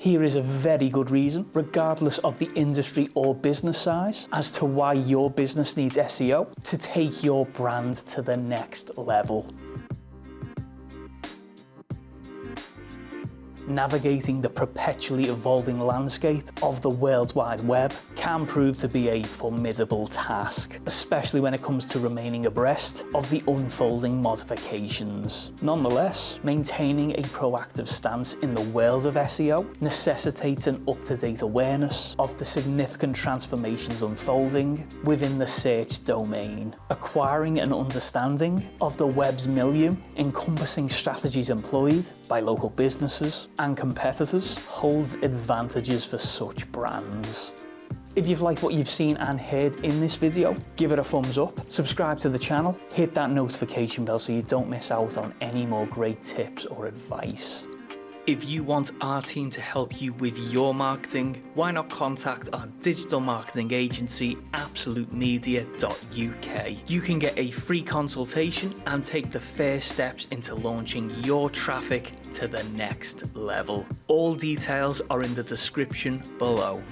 Here is a very good reason, regardless of the industry or business size, as to why your business needs SEO to take your brand to the next level. Navigating the perpetually evolving landscape of the World Wide Web can prove to be a formidable task, especially when it comes to remaining abreast of the unfolding modifications. Nonetheless, maintaining a proactive stance in the world of SEO necessitates an up-to-date awareness of the significant transformations unfolding within the search domain. Acquiring an understanding of the web's milieu, encompassing strategies employed by local businesses and competitors, holds advantages for such brands. If you've liked what you've seen and heard in this video, give it a thumbs up, subscribe to the channel, hit that notification bell so you don't miss out on any more great tips or advice. If you want our team to help you with your marketing, why not contact our digital marketing agency, absolutemedia.uk. You can get a free consultation and take the first steps into launching your traffic to the next level. All details are in the description below.